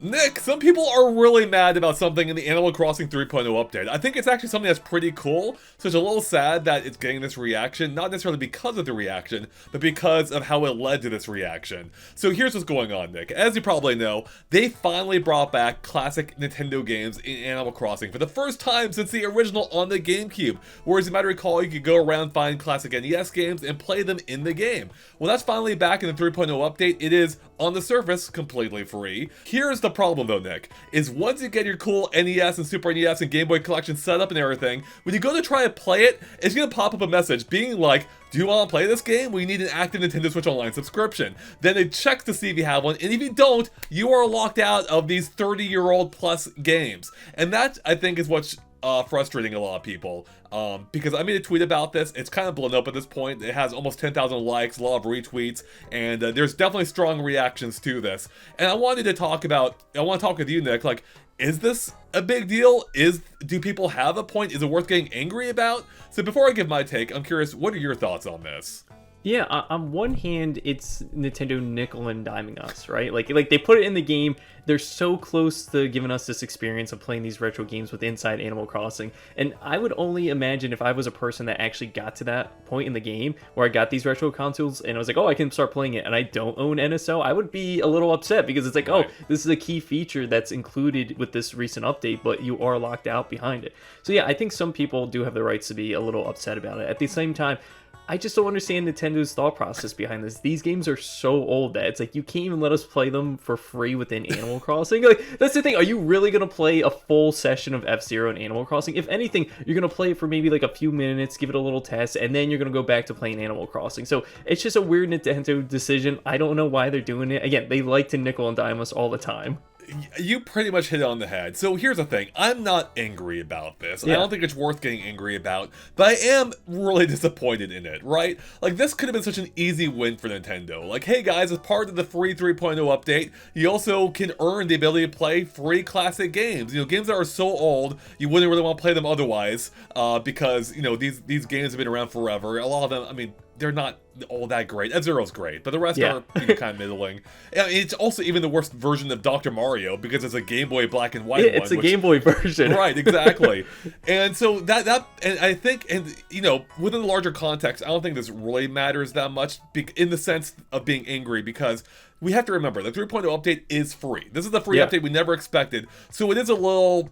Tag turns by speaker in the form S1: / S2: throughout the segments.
S1: Nick, some people are really mad about something in the Animal Crossing 3.0 update. I think it's actually something that's pretty cool, so it's a little sad that it's getting this reaction, not necessarily because of the reaction, but because of how it led to this reaction. So here's what's going on, Nick. As you probably know, they finally brought back classic Nintendo games in Animal Crossing for the first time since the original on the GameCube, where as you might recall, you could go around, find classic NES games, and play them in the game. Well, that's finally back in the 3.0 update. It is, on the surface, completely free. Here's the problem though, Nick, is once you get your cool NES and Super NES and Game Boy collection set up and everything, when you go to try to play it, it's gonna pop up a message being like, do you want to play this game? Well, you need an active Nintendo Switch Online subscription. Then it checks to see if you have one, and if you don't, you are locked out of these 30-year-old plus games. And that, I think, is what's frustrating a lot of people. Because I made a tweet about this. It's kind of blown up at this point. It has almost 10,000 likes, a lot of retweets, and there's definitely strong reactions to this. And I want to talk with you, Nick, like, is this a big deal? Do people have a point? Is it worth getting angry about? So before I give my take, I'm curious, what are your thoughts on this?
S2: Yeah, on one hand, it's Nintendo nickel and diming us, right? Like they put it in the game. They're so close to giving us this experience of playing these retro games with inside Animal Crossing. And I would only imagine if I was a person that actually got to that point in the game where I got these retro consoles and I was like, oh, I can start playing it, and I don't own NSO, I would be a little upset because it's like, oh, this is a key feature that's included with this recent update, but you are locked out behind it. So yeah, I think some people do have the rights to be a little upset about it. At the same time, I just don't understand Nintendo's thought process behind this. These games are so old that it's like, you can't even let us play them for free within Animal Crossing. Like, that's the thing. Are you really going to play a full session of F-Zero in Animal Crossing? If anything, you're going to play it for maybe like a few minutes, give it a little test, and then you're going to go back to playing Animal Crossing. So it's just a weird Nintendo decision. I don't know why they're doing it. Again, they like to nickel and dime us all the time.
S1: You pretty much hit it on the head. So here's the thing. I'm not angry about this. Yeah. I don't think it's worth getting angry about, but I am really disappointed in it, right? Like, this could have been such an easy win for Nintendo. Like, hey guys, as part of the free 3.0 update, you also can earn the ability to play free classic games. You know, games that are so old, you wouldn't really want to play them otherwise, because, you know, these games have been around forever. A lot of them, I mean, they're not all that great. F-Zero's great, but the rest are kind of middling. And it's also even the worst version of Dr. Mario because it's a Game Boy black and white one.
S2: It's a Game Boy version.
S1: Right, exactly. And so and I think, and you know, within the larger context, I don't think this really matters that much in the sense of being angry, because we have to remember the 3.0 update is free. This is the free update we never expected. So it is a little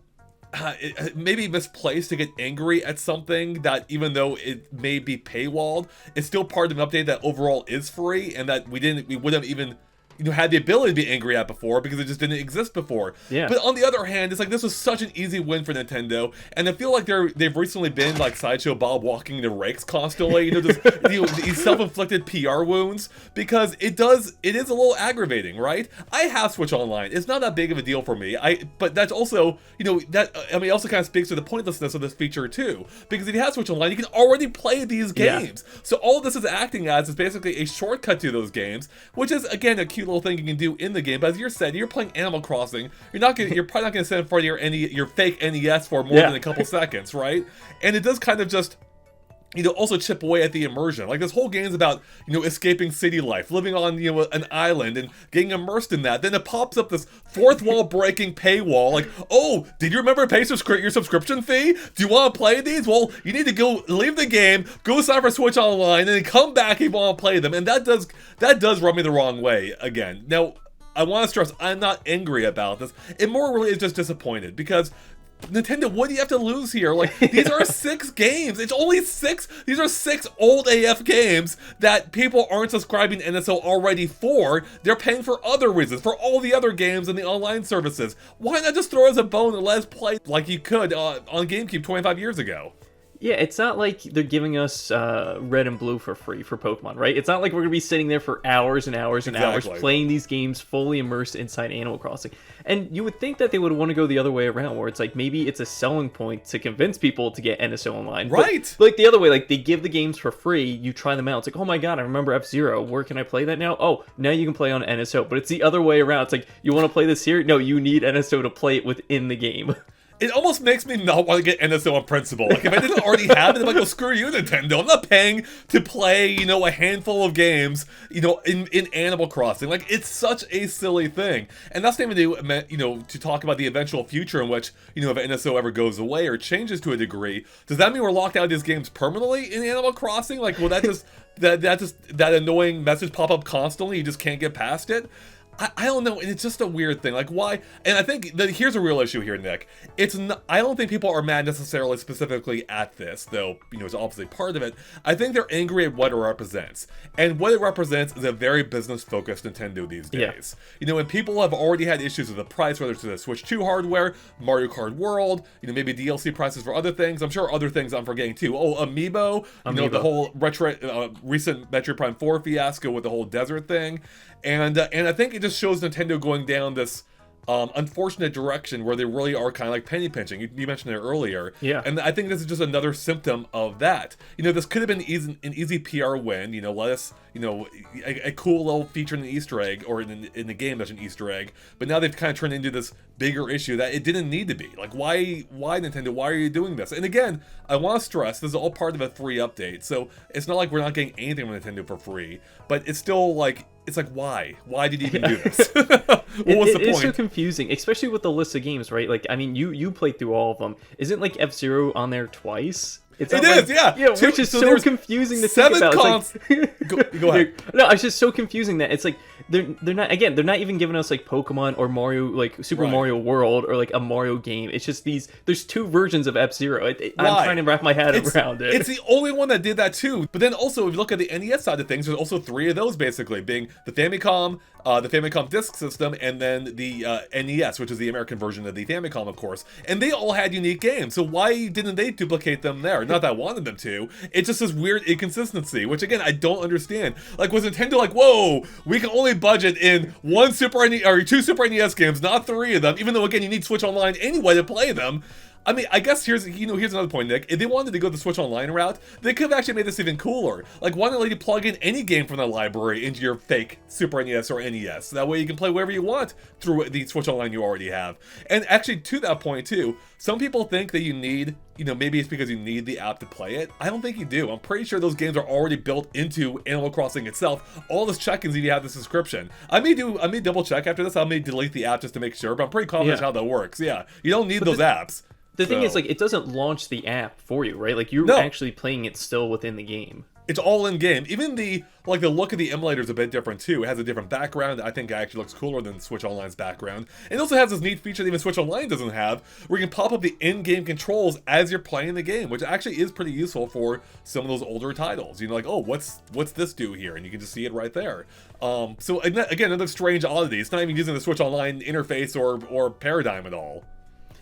S1: maybe misplaced to get angry at something that, even though it may be paywalled, it's still part of an update that overall is free, and that we wouldn't have even, you know, had the ability to be angry at before because it just didn't exist before. Yeah. But on the other hand, it's like, this was such an easy win for Nintendo, and I feel like they've recently been like Sideshow Bob walking the rakes constantly, you know, just these self-inflicted PR wounds, because it is a little aggravating, right? I have Switch Online. It's not that big of a deal for me. But that's also, you know, it also kind of speaks to the pointlessness of this feature too, because if you have Switch Online, you can already play these games. Yeah. So all this is acting as is basically a shortcut to those games, which is, again, a cute little thing you can do in the game. But as you said, you're playing Animal Crossing. You're probably not gonna sit in front of your fake NES for more than a couple seconds, right? And it does kind of just, you know, also chip away at the immersion. Like, this whole game is about, you know, escaping city life, living on, you know, an island and getting immersed in that. Then it pops up this fourth wall breaking paywall. Like, oh, did you remember to pay your subscription fee? Do you want to play these? Well, you need to go leave the game, go sign for Switch Online, and then come back if you want to play them. And that does rub me the wrong way again. Now, I want to stress, I'm not angry about this. It more really is just disappointed, because Nintendo, what do you have to lose here? Like, these are 6 games. It's only 6. These are 6 old AF games that people aren't subscribing to NSO already for. They're paying for other reasons, for all the other games and the online services. Why not just throw us a bone and let us play like you could on GameCube 25 years ago?
S2: Yeah, it's not like they're giving us red and blue for free for Pokemon, right? It's not like we're going to be sitting there for hours and hours and hours playing these games fully immersed inside Animal Crossing. And you would think that they would want to go the other way around, where it's like, maybe it's a selling point to convince people to get NSO Online.
S1: Right!
S2: But like the other way, like, they give the games for free, you try them out. It's like, oh my god, I remember F-Zero. Where can I play that now? Oh, now you can play on NSO. But it's the other way around. It's like, you want to play this here? No, you need NSO to play it within the game.
S1: it almost makes me not want to get NSO on principle. Like, if I didn't already have it, I'm like, well, screw you, Nintendo. I'm not paying to play, you know, a handful of games, you know, in Animal Crossing. Like, it's such a silly thing. And that's not even to, you know, to talk about the eventual future in which, you know, if NSO ever goes away or changes to a degree, does that mean we're locked out of these games permanently in Animal Crossing? Like, will that just, that annoying message pop up constantly? You just can't get past it? I don't know, and it's just a weird thing. Like, why? And I think that here's a real issue here, Nick. It's not, I don't think people are mad necessarily specifically at this, though, you know, it's obviously part of it. I think they're angry at what it represents. And what it represents is a very business-focused Nintendo these days. Yeah. You know, and people have already had issues with the price, whether it's the Switch 2 hardware, Mario Kart World, you know, maybe DLC prices for other things. I'm sure other things I'm forgetting, too. Oh, Amiibo, you know, the whole recent Metroid Prime 4 fiasco with the whole desert thing. And I think it just shows Nintendo going down this unfortunate direction where they really are kind of like penny pinching. You mentioned it earlier. Yeah. And I think this is just another symptom of that. You know, this could have been an easy PR win. You know, let us, you know, a cool little feature in an Easter egg, or in the game that's an Easter egg. But now they've kind of turned into this bigger issue that it didn't need to be. Like, why Nintendo? Why are you doing this? And again, I want to stress, this is all part of a free update. So it's not like we're not getting anything from Nintendo for free. But it's still like, it's like, why? Why did you even do this? What's the point?
S2: It's so confusing, especially with the list of games, right? Like, I mean, you played through all of them. Isn't like F-Zero on there twice?
S1: It is, yeah.
S2: Yeah, which is so confusing to think about.
S1: Go ahead.
S2: No, it's just so confusing that it's like they're not even giving us like Pokemon or Mario, like Super Mario World, or like a Mario game. It's just there's two versions of F-Zero. I'm trying to wrap my head around it.
S1: It's the only one that did that too. But then also, if you look at the NES side of things, there's also 3 of those basically, being the Famicom Disk System, and then the NES, which is the American version of the Famicom, of course. And they all had unique games. So why didn't they duplicate them there? Not that I wanted them to. It's just this weird inconsistency, which again, I don't understand. Like, was Nintendo like, whoa, we can only budget in 2 Super NES games, not 3 of them, even though again, you need Switch Online anyway to play them. I mean, I guess here's another point, Nick. If they wanted to go the Switch Online route, they could have actually made this even cooler. Like, why not let you plug in any game from the library into your fake Super NES or NES? That way you can play wherever you want through the Switch Online you already have. And actually, to that point, too, some people think that you need, you know, maybe it's because you need the app to play it. I don't think you do. I'm pretty sure those games are already built into Animal Crossing itself. All this check-ins if you have the subscription. I may double check after this. I may delete the app just to make sure, but I'm pretty confident how that works. Yeah, you don't need those apps.
S2: The thing is, like, it doesn't launch the app for you, right? Like, you're actually playing it still within the game.
S1: It's all in game. Even the look of the emulator is a bit different too. It has a different background. I think it actually looks cooler than Switch Online's background. And it also has this neat feature that even Switch Online doesn't have, where you can pop up the in-game controls as you're playing the game, which actually is pretty useful for some of those older titles. You know, like, oh, what's this do here? And you can just see it right there. So again, another strange oddity. It's not even using the Switch Online interface or paradigm at all.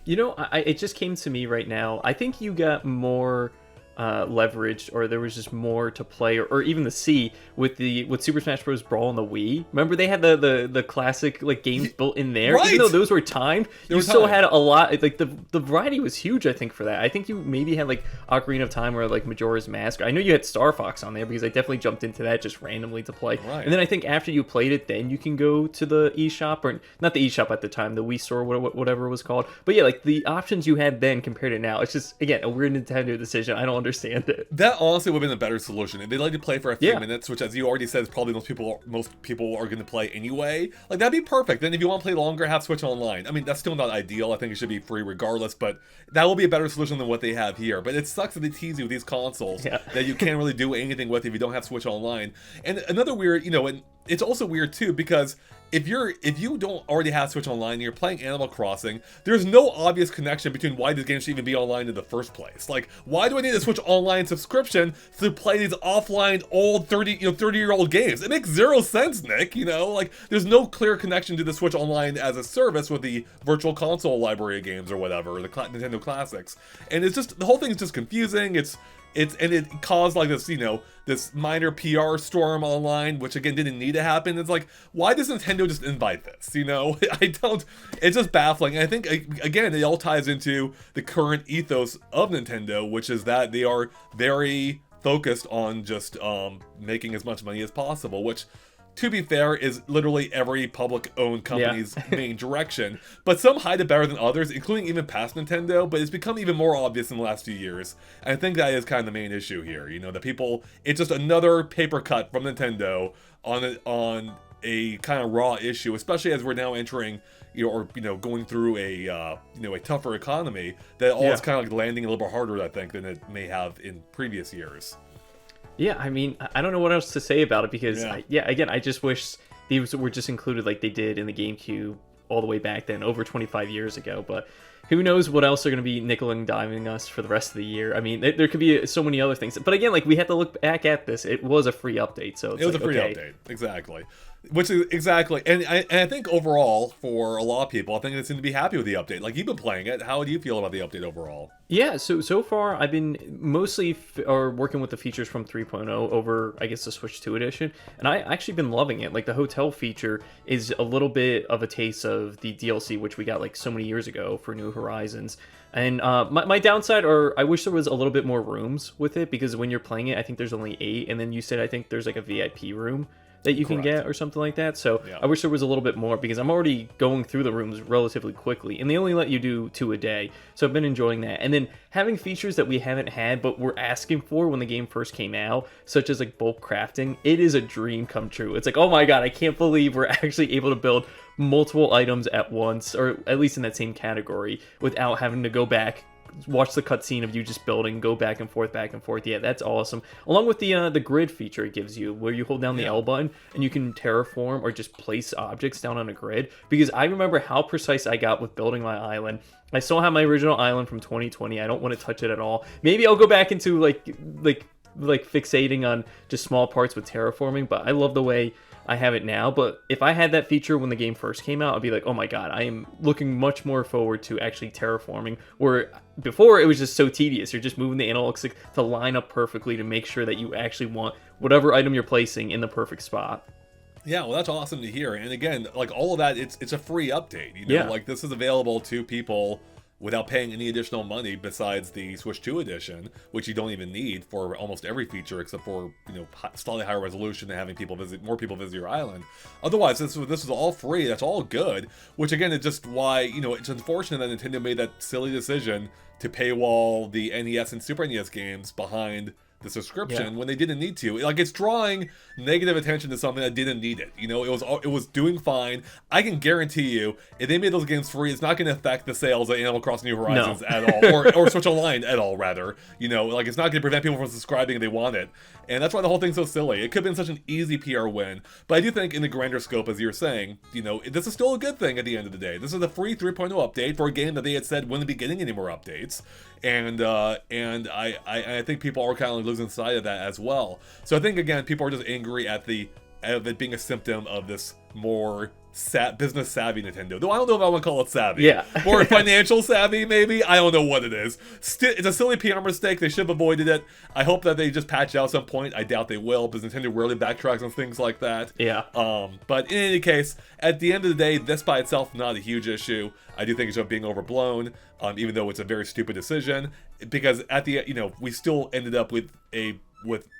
S2: You know, it just came to me right now. I think you got more leverage, or there was just more to play, or even to see with Super Smash Bros. Brawl on the Wii. Remember they had the classic like games built in there, right. Even though those were timed. You still had a lot. Like the variety was huge. I think for that. I think you maybe had like Ocarina of Time or like Majora's Mask. I know you had Star Fox on there because I definitely jumped into that just randomly to play. Right. And then I think after you played it, then you can go to the eShop, or not the eShop at the time, the Wii Store, whatever it was called. But yeah, like the options you had then compared to now, it's just again a weird Nintendo decision. I don't understand it.
S1: That honestly would have been a better solution. If they let you play for a few minutes, which as you already said is probably most people are going to play anyway, like that'd be perfect. Then if you want to play longer, have Switch Online. I mean, that's still not ideal. I think it should be free regardless, but that will be a better solution than what they have here. But it sucks that they tease you with these consoles that you can't really do anything with if you don't have Switch Online. And another weird, you know, and it's also weird too because if you don't already have Switch Online and you're playing Animal Crossing, there's no obvious connection between why these games should even be online in the first place. Like, why do I need a Switch Online subscription to play these offline old 30-year-old games? It makes zero sense, Nick, you know? Like, there's no clear connection to the Switch Online as a service with the Virtual Console library of games or whatever, or the Nintendo Classics. And it's just, the whole thing is just confusing. And it caused like this, you know, this minor PR storm online, which again didn't need to happen. It's like, why does Nintendo just invite this? You know, it's just baffling. And I think, again, it all ties into the current ethos of Nintendo, which is that they are very focused on just making as much money as possible, which to be fair, is literally every public-owned company's main direction. But some hide it better than others, including even past Nintendo, but it's become even more obvious in the last few years. And I think that is kind of the main issue here, that people, it's just another paper cut from Nintendo on a kind of raw issue, especially as we're now entering, going through a tougher economy, that all is kind of like landing a little bit harder, I think, than it may have in previous years.
S2: Yeah, I mean, I don't know what else to say about it because, again, I just wish these were just included like they did in the GameCube all the way back then, over 25 years ago. But who knows what else they're going to be nickel and diming us for the rest of the year. I mean, there could be so many other things. But again, like we have to look back at this. It was a free update, so it was
S1: a free update, exactly. Which is exactly, and I think overall for a lot of people, I think they seem to be happy with the update. Like, you've been playing it. How do you feel about the update overall?
S2: Yeah, so far I've been mostly working with the features from 3.0 over, I guess, the Switch 2 edition, and I actually been loving it. Like, the hotel feature is a little bit of a taste of the DLC, which we got like so many years ago for New Horizons. And my downside, or I wish there was a little bit more rooms with it, because when you're playing it, I think there's only 8, and then you said I think there's like a VIP room that you can get or something like that. So I wish there was a little bit more, because I'm already going through the rooms relatively quickly, and they only let you do 2 a day. So I've been enjoying that. And then having features that we haven't had but we're asking for when the game first came out, such as like bulk crafting, it is a dream come true. It's like, oh my god, I can't believe we're actually able to build multiple items at once, or at least in that same category, without having to go back, watch the cutscene of you just building, go back and forth. Yeah, that's awesome. Along with the grid feature it gives you, where you hold down the L button and you can terraform or just place objects down on a grid. Because I remember how precise I got with building my island. I still have my original island from 2020. I don't want to touch it at all. Maybe I'll go back into like fixating on just small parts with terraforming, but I love the way I have it now. But if I had that feature when the game first came out, I'd be like, oh my god, I am looking much more forward to actually terraforming, where before it was just so tedious. You're just moving the analog stick to line up perfectly to make sure that you actually want whatever item you're placing in the perfect spot.
S1: Yeah, well, that's awesome to hear. And again, like all of that, it's a free update. Like this is available to people without paying any additional money besides the Switch 2 edition, which you don't even need for almost every feature except for, slightly higher resolution and having more people visit your island. Otherwise, this is all free. That's all good, which again is just why, it's unfortunate that Nintendo made that silly decision to paywall the NES and Super NES games behind the subscription when they didn't need to. Like, it's drawing negative attention to something that didn't need it. It was doing fine. I can guarantee you, if they made those games free, it's not going to affect the sales of Animal Crossing New Horizons at all, or Switch Online at all, rather. Like, it's not going to prevent people from subscribing if they want it. And that's why the whole thing's so silly. It could have been such an easy PR win. But I do think in the grander scope, as you're saying, this is still a good thing at the end of the day. This is a free 3.0 update for a game that they had said wouldn't be getting any more updates. And I think people are kind of losing sight of that as well. So I think, again, people are just angry at it being a symptom of this more business savvy Nintendo. Though I don't know if I want to call it savvy.
S2: Yeah.
S1: Or financial savvy, maybe. I don't know what it is. It's a silly PR mistake. They should have avoided it. I hope that they just patch it out at some point. I doubt they will, because Nintendo rarely backtracks on things like that.
S2: Yeah.
S1: But in any case, at the end of the day, this by itself not a huge issue. I do think it's being overblown, even though it's a very stupid decision, because at the we still ended up with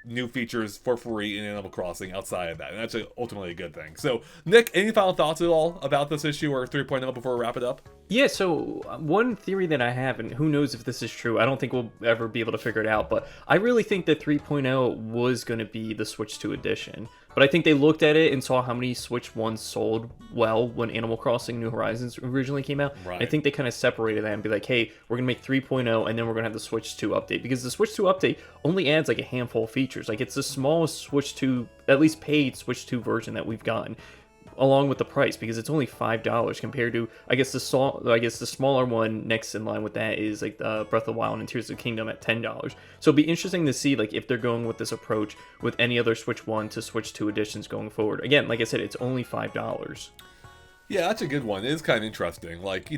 S1: new features for free in Animal Crossing outside of that, and that's ultimately a good thing. So, Nick, any final thoughts at all about this issue or 3.0 before we wrap it up?
S2: Yeah, so one theory that I have, and who knows if this is true, I don't think we'll ever be able to figure it out, but I really think that 3.0 was going to be the Switch 2 edition. But I think they looked at it and saw how many Switch 1s sold well when Animal Crossing New Horizons originally came out.
S1: Right.
S2: I think they kind of separated that and be like, hey, we're going to make 3.0 and then we're going to have the Switch 2 update. Because the Switch 2 update only adds like a handful of features. Like, it's the smallest Switch 2, at least paid Switch 2 version that we've gotten, along with the price, because it's only $5 compared to, I guess the smaller one next in line with that is like the Breath of the Wild and Tears of the Kingdom at $10. So it'd be interesting to see like if they're going with this approach with any other Switch 1 to Switch 2 editions going forward. Again, like I said, it's only $5.
S1: Yeah, that's a good one. It is kind of interesting. Like,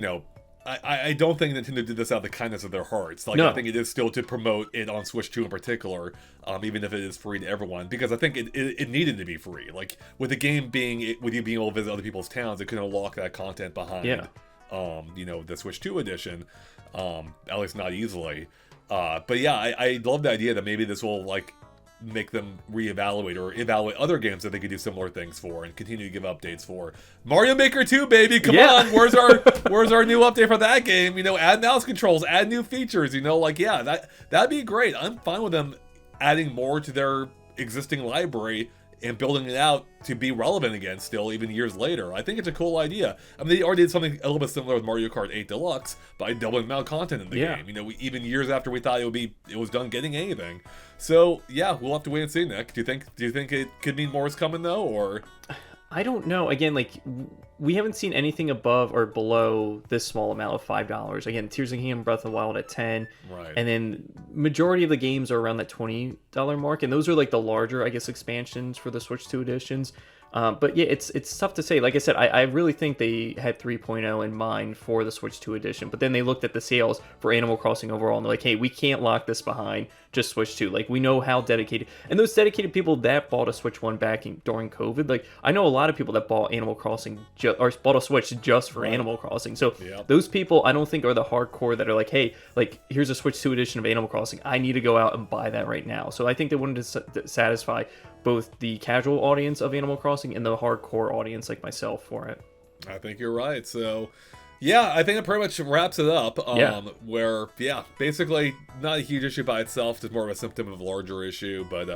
S1: I don't think Nintendo did this out of the kindness of their hearts. Like, no. I think it is still to promote it on Switch 2 in particular, even if it is free to everyone, because I think it needed to be free. Like, with the game with you being able to visit other people's towns, it couldn't unlock that content behind, the Switch 2 edition, at least not easily. But yeah, I love the idea that maybe this will, like, make them reevaluate or evaluate other games that they could do similar things for and continue to give updates for. Mario Maker 2, baby, come on! Where's our new update for that game? You know, add mouse controls, add new features. You know, like that'd be great. I'm fine with them adding more to their existing library and building it out to be relevant again still, even years later. I think it's a cool idea. I mean, they already did something a little bit similar with Mario Kart 8 Deluxe by doubling the amount of content in the game. You know, even years after we thought it was done getting anything. So, yeah, we'll have to wait and see, Nick. Do you think it could mean more is coming, though, or...?
S2: I don't know. Again, like, we haven't seen anything above or below this small amount of $5. Again, Tears of the Kingdom, Breath of the Wild at $10.
S1: Right.
S2: And then majority of the games are around that $20 mark. And those are like the larger, I guess, expansions for the Switch 2 editions. But yeah, it's tough to say. Like I said, I really think they had 3.0 in mind for the Switch 2 edition, but then they looked at the sales for Animal Crossing overall and they're like, hey, we can't lock this behind just Switch 2. Like, we know how dedicated, and those dedicated people that bought a Switch 1 back during COVID, like, I know a lot of people that bought Animal Crossing or bought a Switch just for Animal Crossing. So those people, I don't think are the hardcore that are like, hey, like, here's a Switch 2 edition of Animal Crossing. I need to go out and buy that right now. So I think they wanted to satisfy both the casual audience of Animal Crossing and the hardcore audience like myself for it.
S1: I think you're right. So, yeah, I think it pretty much wraps it up. Where, basically not a huge issue by itself, just more of a symptom of a larger issue, but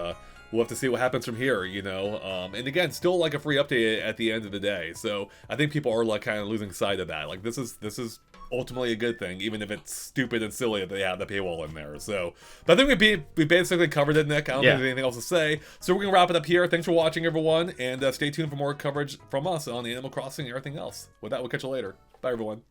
S1: we'll have to see what happens from here, you know. And again, still like a free update at the end of the day. So I think people are like kind of losing sight of that. Like, this is ultimately a good thing, even if it's stupid and silly that they have the paywall in there. So, but I think we basically covered it, Nick. I don't think there's anything else to say. So we're gonna wrap it up here. Thanks for watching, everyone, and stay tuned for more coverage from us on Animal Crossing and everything else. With that, we'll catch you later. Bye, everyone.